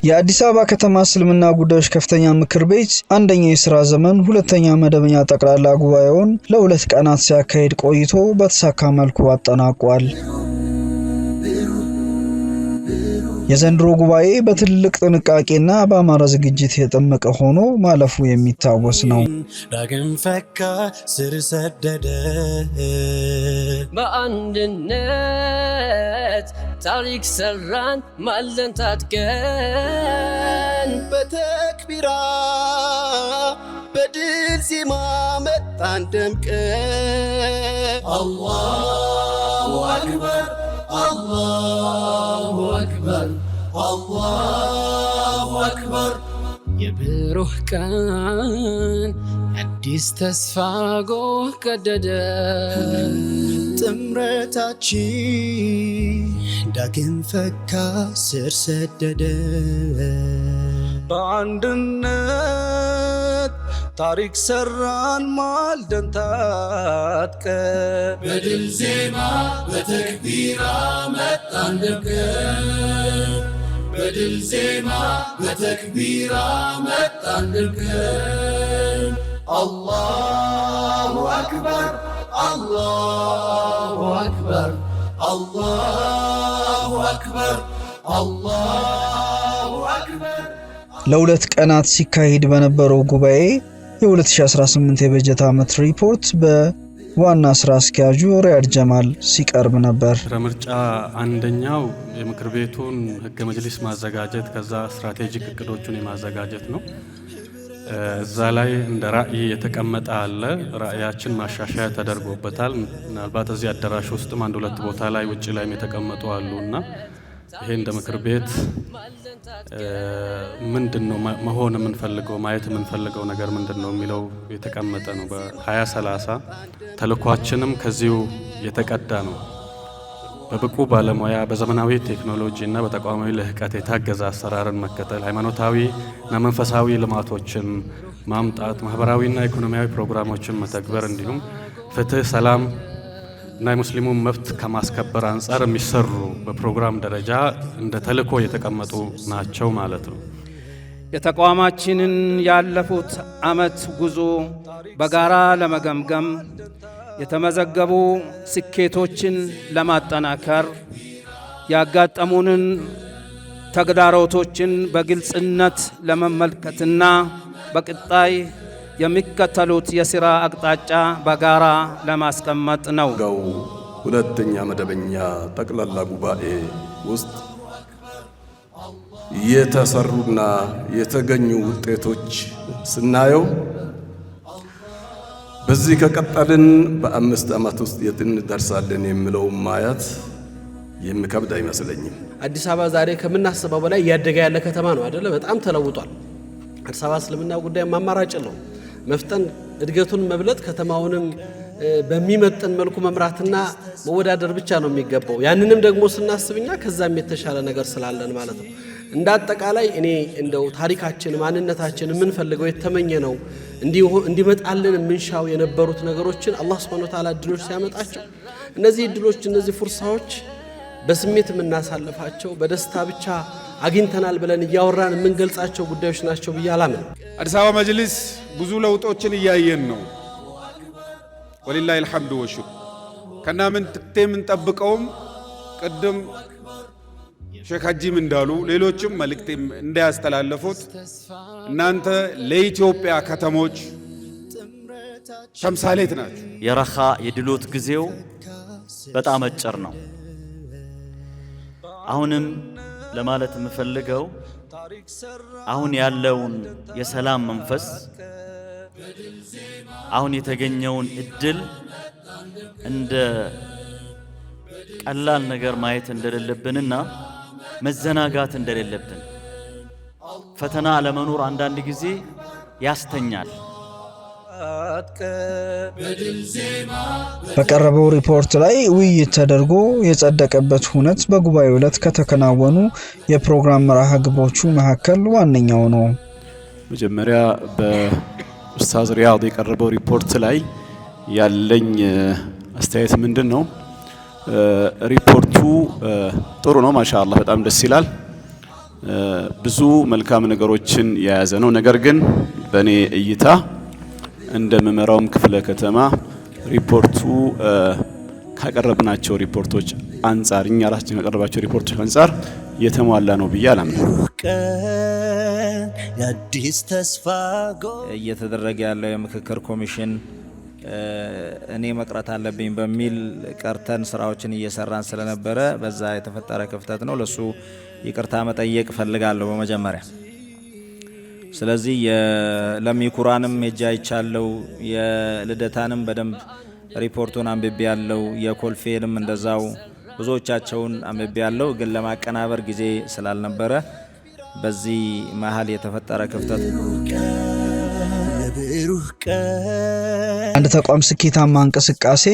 የአዲስ አበባ ከተማ እስልምና ጉዳዮች ከፍተኛ ምክር ቤት አንደኛ የሥራ ዘመን ሁለተኛ መደበኛ ጠቅላላ ጉባኤውን ለ2 ቀናት ሲያካሂድ ቆይቶ በተሳካ መልኩ አጠናቋል። የዘንድሮ ጉባኤ በትልቅ ጥንቃቄና በአማረ ዝግጅት የተጠመቀ ሆኖ ማለፉ የሚታወስ ነው። ዳግም ፈካ ስር ሰደደ በአንድነት ታሪክ ሰራን ማለን ታጥቀን በተክቢራ በድል ዜማ መጣን ደምቀን አላሁ አክበር አላሁ አክበር አላሁ አክበር የብሩህ ቀን አዲስ ተስፋ ጎህ ቀደደ ጥምረታችን ዳግም ፈካ ስር ሰደደ በአንድነት ታሪክ ሰራን ማልደን ታጥቀን በድል ዜማ በተክቢራ መጣን ደምቀን በድል ዜማ በተክቢራ መጣን ደምቀን አላሁ አክበር አላሁ አክበር አላሁ አክበር አላሁ አክበር። ለ2 ቀናት ሲካሄድ በነበረው ጉባኤ የ2018 የበጀት ዓመት ሪፖርት በዋና ስራ አስኪያጁ ሪያድ ጀማል ሲቀርብ ነበር። ምርጫ አንደኛው የምክር ቤቱን ህገ መጅሊስ ማዘጋጀት ከዛ ስትራቴጂክ እቅዶቹን የማዘጋጀት ነው። እዛ ላይ እንደ ራዕይ የተቀመጠ አለ። ራዕያችን ማሻሻያ ተደርጎበታል። ምናልባት እዚህ አዳራሽ ውስጥም 1-2 ቦታ ላይ ውጭ ላይም የተቀመጡ አሉና ይሄ እንደ ምክር ቤት ምንድነው መሆን የምንፈልገው ማየት የምንፈልገው ነገር ምንድነው የሚለው የተቀመጠ ነው። በ2030 ተልኳችንም ከዚሁ የተቀዳ ነው። በብቁ ባለሙያ በዘመናዊ ቴክኖሎጂ እና በተቋማዊ ልህቀት የታገዘ አሰራርን መከተል፣ ሃይማኖታዊና መንፈሳዊ ልማቶችን ማምጣት፣ ማህበራዊና ኢኮኖሚያዊ ፕሮግራሞችን መተግበር እንዲሁም ፍትህ፣ ሰላም እና የሙስሊሙን መብት ከማስከበር አንጻር የሚሰሩ በፕሮግራም ደረጃ እንደ ተልእኮ የተቀመጡ ናቸው ማለት ነው። የተቋማችንን ያለፉት ዓመት ጉዞ በጋራ ለመገምገም የተመዘገቡ ስኬቶችን ለማጠናከር ያጋጠሙንን ተግዳሮቶችን በግልጽነት ለመመልከትና በቀጣይ የሚከተሉት የሥራ አቅጣጫ በጋራ ለማስቀመጥ ነው። ሁለተኛ መደበኛ ጠቅላላ ጉባኤ ውስጥ የተሰሩና የተገኙ ውጤቶች ስናየው በዚህ ከቀጠልን በ5 ዓመት ውስጥ የት እንደርሳለን የሚለው ማየት የሚከብድ አይመስለኝም። አዲስ አበባ ዛሬ ከምናስበው በላይ ያደገ ያለ ከተማ ነው አይደለ? በጣም ተለውጧል። አዲስ አበባ እስልምና ጉዳይ ማማራጭ ነው። መፍጠን እድገቱን መብለጥ ከተማውንም በሚመጥን መልኩ መምራትና መወዳደር ብቻ ነው የሚገባው። ያንንም ደግሞ ስናስብኛ ከዛም የተሻለ ነገር ስላለን ማለት ነው። እንደ አጠቃላይ እኔ እንደው ታሪካችን ማንነታችን የምንፈልገው የተመኘ ነው እንዲመጣልን የምንሻው የነበሩት ነገሮችን አላህ Subhanahu Wa Ta'ala እድሎች ሲያመጣቸው እነዚህ እድሎች እነዚህ ፍርሳዎች በስሜት የምናሳልፋቸው በደስታ ብቻ አግኝተናል ብለን እያወራን የምንገልጻቸው ጉዳዮች ናቸው ብዬ አላምንም። አዲስ አበባ መጅሊስ ብዙ ለውጦችን እያየን ነው። ወሊላሂ አልሐምዱ ወሹክር ከናምን የምንጠብቀውም ቅድም ሼክ ሀጂም እንዳሉ ሌሎችም መልእክት እንዳያስተላለፉት እናንተ ለኢትዮጵያ ከተሞች ተምሳሌት ናችሁ። የረኻ የድሎት ጊዜው በጣም አጭር ነው። አሁንም ለማለት የምፈልገው አሁን ያለውን የሰላም መንፈስ አሁን የተገኘውን እድል እንደ ቀላል ነገር ማየት እንደሌለብንና መዘናጋት እንደሌለብን ፈተና ለመኖር አንዳንድ ጊዜ ያስተኛል። በቀረበው ሪፖርት ላይ ውይይት ተደርጎ የጸደቀበት ሁነት በጉባኤው ዕለት ከተከናወኑ የፕሮግራም መርሃ ግብሮቹ መካከል ዋነኛው ነው። መጀመሪያ በኡስታዝ ሪያድ የቀረበው ሪፖርት ላይ ያለኝ አስተያየት ምንድን ነው? ሪፖርቱ ጥሩ ነው፣ ማሻአላህ በጣም ደስ ይላል። ብዙ መልካም ነገሮችን የያዘ ነው። ነገር ግን በእኔ እይታ እንደምመራውም ክፍለ ከተማ ሪፖርቱ ካቀረብናቸው ሪፖርቶች አንጻር እኛ ራሳችን ካቀረባቸው ሪፖርቶች አንጻር የተሟላ ነው ብዬ አላምንም። የአዲስ ተስፋ እየተደረገ ያለው የምክክር ኮሚሽን እኔ መቅረት አለብኝ በሚል ቀርተን ስራዎችን እየሰራን ስለነበረ በዛ የተፈጠረ ክፍተት ነው። ለሱ ይቅርታ መጠየቅ ፈልጋለሁ በመጀመሪያ። ስለዚህ ለሚኩራንም ሄጄ አይቻለሁ፣ የልደታንም በደንብ ሪፖርቱን አንብቤ ያለው፣ የኮልፌንም እንደዛው ብዙዎቻቸውን አንብቤ ያለው፣ ግን ለማቀናበር ጊዜ ስላልነበረ በዚህ መሀል የተፈጠረ ክፍተት ነው። አንድ ተቋም ስኬታማ እንቅስቃሴ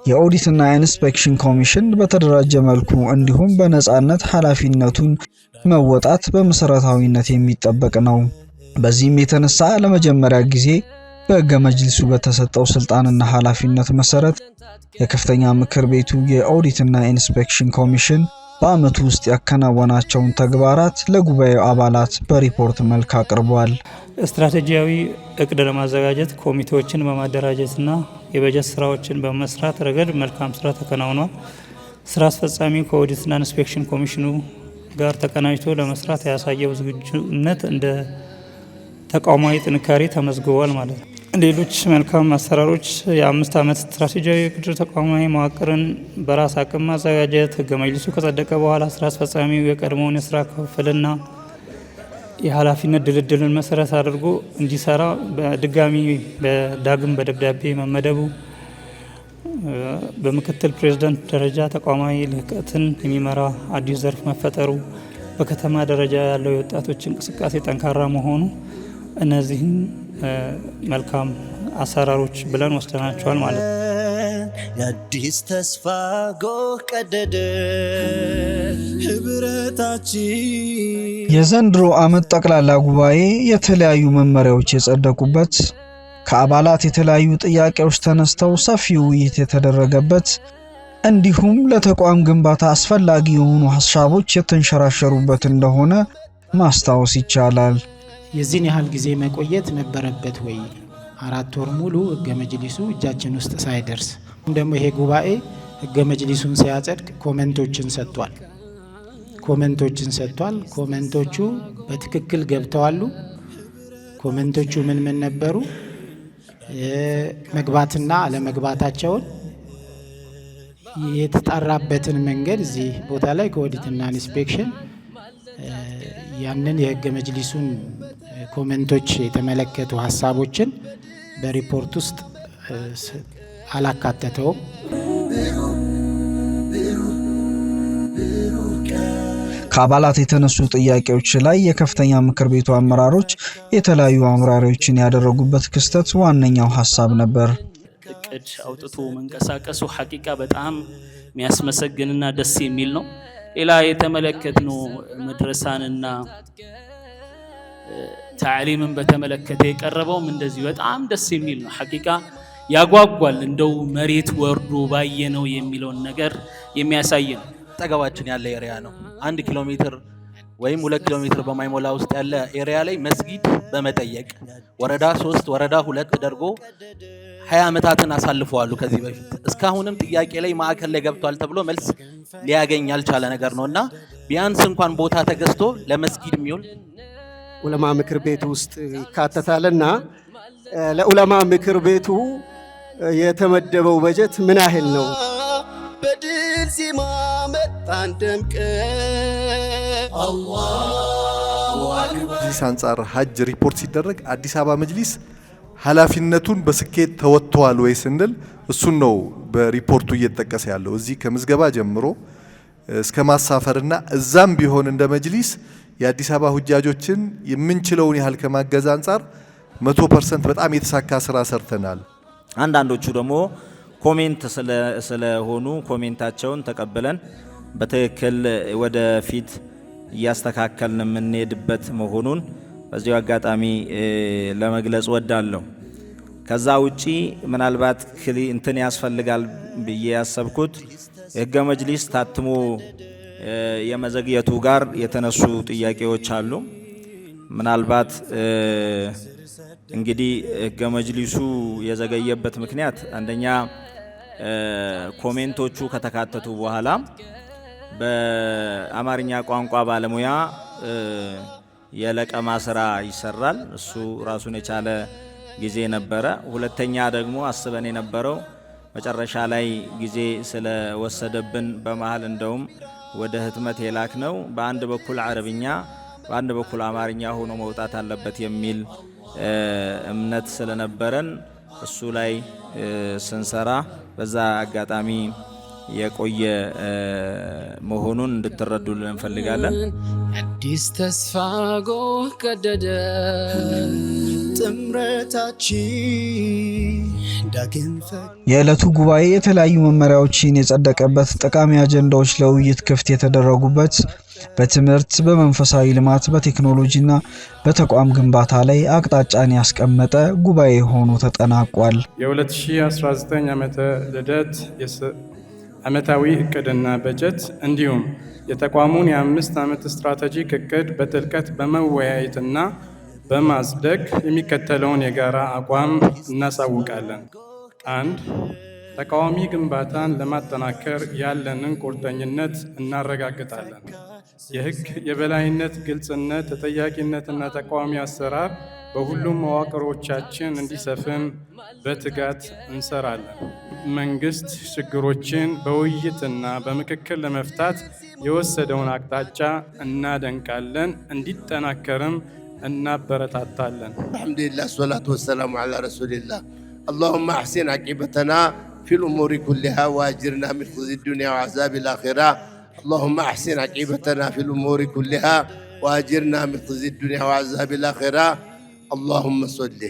የኦዲትና ኢንስፔክሽን ኮሚሽን በተደራጀ መልኩ እንዲሁም በነጻነት ኃላፊነቱን መወጣት በመሰረታዊነት የሚጠበቅ ነው። በዚህም የተነሳ ለመጀመሪያ ጊዜ በሕገ መጅሊሱ በተሰጠው ስልጣንና ኃላፊነት መሰረት የከፍተኛ ምክር ቤቱ የኦዲትና ኢንስፔክሽን ኮሚሽን በአመቱ ውስጥ ያከናወናቸውን ተግባራት ለጉባኤው አባላት በሪፖርት መልክ አቅርቧል። ስትራቴጂያዊ እቅድ ለማዘጋጀት ኮሚቴዎችን በማደራጀትና የበጀት ስራዎችን በመስራት ረገድ መልካም ስራ ተከናውኗል። ስራ አስፈጻሚ ከኦዲትና ኢንስፔክሽን ኮሚሽኑ ጋር ተቀናጅቶ ለመስራት ያሳየው ዝግጁነት እንደ ተቋማዊ ጥንካሬ ተመዝግቧል ማለት ነው። ሌሎች መልካም አሰራሮች የ5 ዓመት ስትራቴጂያዊ እቅድ ተቋማዊ መዋቅርን በራስ አቅም ማዘጋጀት፣ ሕገ መጅሊሱ ከጸደቀ በኋላ ስራ አስፈጻሚው የቀድሞውን የስራ ክፍልና የኃላፊነት ድልድልን መሰረት አድርጎ እንዲሰራ በድጋሚ በዳግም በደብዳቤ መመደቡ፣ በምክትል ፕሬዝዳንት ደረጃ ተቋማዊ ልህቀትን የሚመራ አዲስ ዘርፍ መፈጠሩ፣ በከተማ ደረጃ ያለው የወጣቶች እንቅስቃሴ ጠንካራ መሆኑ እነዚህን መልካም አሰራሮች ብለን ወስደናቸዋል ማለት ነው። የአዲስ ተስፋ ጎህ ቀደደ ህብረታችን። የዘንድሮ ዓመት ጠቅላላ ጉባኤ የተለያዩ መመሪያዎች የጸደቁበት፣ ከአባላት የተለያዩ ጥያቄዎች ተነስተው ሰፊ ውይይት የተደረገበት እንዲሁም ለተቋም ግንባታ አስፈላጊ የሆኑ ሀሳቦች የተንሸራሸሩበት እንደሆነ ማስታወስ ይቻላል። የዚህን ያህል ጊዜ መቆየት ነበረበት ወይ? 4 ወር ሙሉ ሕገ መጅሊሱ እጃችን ውስጥ ሳይደርስ ደግሞ ይሄ ጉባኤ ሕገ መጅሊሱን ሲያጸድቅ ኮሜንቶችን ሰጥቷል። ኮሜንቶቹ በትክክል ገብተዋሉ። ኮሜንቶቹ ምን ነበሩ? መግባትና አለመግባታቸውን የተጣራበትን መንገድ እዚህ ቦታ ላይ ከኦዲትና ኢንስፔክሽን ያንን የሕገ መጅሊሱን ኮሜንቶች የተመለከቱ ሀሳቦችን በሪፖርት ውስጥ አላካተተውም። ከአባላት የተነሱ ጥያቄዎች ላይ የከፍተኛ ምክር ቤቱ አመራሮች የተለያዩ ማብራሪያዎችን ያደረጉበት ክስተት ዋነኛው ሀሳብ ነበር። እቅድ አውጥቶ መንቀሳቀሱ ሐቂቃ በጣም የሚያስመሰግንና ደስ የሚል ነው። ሌላ የተመለከትነው መድረሳንና ታዕሊምን በተመለከተ የቀረበውም እንደዚህ በጣም ደስ የሚል ነው። ሐቂቃ ያጓጓል። እንደው መሬት ወርዶ ባየነው የሚለውን ነገር የሚያሳይ ነው። ጠገባችን ያለ ኤሪያ ነው። 1 ኪሎ ሜትር ወይም 2 ኪሎ ሜትር በማይሞላ ውስጥ ያለ ኤሪያ ላይ መስጊድ በመጠየቅ ወረዳ 3 ወረዳ 2 ተደርጎ 20 ዓመታትን አሳልፈዋል። ከዚህ በፊት እስካሁንም ጥያቄ ላይ ማዕከል ላይ ገብቷል ተብሎ መልስ ሊያገኝ ያልቻለ ነገር ነውና ቢያንስ እንኳን ቦታ ተገዝቶ ለመስጊድ የሚውል ዑለማ ምክር ቤቱ ውስጥ ይካተታልና ለዑለማ ምክር ቤቱ የተመደበው በጀት ምን ያህል ነው? በድል ዜማ መጣን ደምቀን አላሁ አክበር። እዚህ አንጻር ሀጅ ሪፖርት ሲደረግ አዲስ አበባ መጅሊስ ኃላፊነቱን በስኬት ተወጥቷል ወይ ስንል እሱን ነው በሪፖርቱ እየተጠቀሰ ያለው። እዚህ ከምዝገባ ጀምሮ እስከ ማሳፈርና እዛም ቢሆን እንደ መጅሊስ የአዲስ አበባ ሁጃጆችን የምንችለውን ያህል ከማገዝ አንጻር 100% በጣም የተሳካ ስራ ሰርተናል። አንዳንዶቹ ደግሞ ኮሜንት ስለሆኑ ኮሜንታቸውን ተቀብለን በትክክል ወደፊት እያስተካከልን የምንሄድበት መሆኑን በዚሁ አጋጣሚ ለመግለጽ ወዳለሁ። ከዛ ውጪ ምናልባት እንትን ያስፈልጋል ብዬ ያሰብኩት የሕገ መጅሊስ ታትሞ የመዘግየቱ ጋር የተነሱ ጥያቄዎች አሉ። ምናልባት እንግዲህ ህገ መጅሊሱ የዘገየበት ምክንያት አንደኛ ኮሜንቶቹ ከተካተቱ በኋላ በአማርኛ ቋንቋ ባለሙያ የለቀማ ስራ ይሰራል። እሱ ራሱን የቻለ ጊዜ ነበረ። ሁለተኛ ደግሞ አስበን የነበረው መጨረሻ ላይ ጊዜ ስለወሰደብን በመሃል እንደውም ወደ ህትመት የላክ ነው በአንድ በኩል አረብኛ በአንድ በኩል አማርኛ ሆኖ መውጣት አለበት የሚል እምነት ስለነበረን እሱ ላይ ስንሰራ በዛ አጋጣሚ የቆየ መሆኑን እንድትረዱልን እንፈልጋለን። አዲስ ተስፋ ጎህ ቀደደ የዕለቱ ጉባኤ የተለያዩ መመሪያዎችን የጸደቀበት፣ ጠቃሚ አጀንዳዎች ለውይይት ክፍት የተደረጉበት፣ በትምህርት፣ በመንፈሳዊ ልማት፣ በቴክኖሎጂና በተቋም ግንባታ ላይ አቅጣጫን ያስቀመጠ ጉባኤ ሆኖ ተጠናቋል። የ2019 ዓመተ ልደት ዓመታዊ እቅድና በጀት እንዲሁም የተቋሙን የ5 ዓመት ስትራቴጂክ እቅድ በጥልቀት በመወያየትና በማጽደቅ የሚከተለውን የጋራ አቋም እናሳውቃለን። 1. ተቃዋሚ ግንባታን ለማጠናከር ያለንን ቁርጠኝነት እናረጋግጣለን። የህግ የበላይነት፣ ግልጽነት፣ ተጠያቂነትና ተቃዋሚ አሰራር በሁሉም መዋቅሮቻችን እንዲሰፍን በትጋት እንሰራለን። መንግስት ችግሮችን በውይይትና በምክክር ለመፍታት የወሰደውን አቅጣጫ እናደንቃለን፣ እንዲጠናከርም እናበረታታለን። አልሐምዱሊላህ ሰላቱ ወሰላሙ ዐላ ረሱሊላህ اللهم احسن عاقبتنا في الامور كلها واجرنا من خزي الدنيا وعذاب الاخره اللهم احسن عاقبتنا في الامور كلها واجرنا من خزي الدنيا وعذاب الاخره اللهم صل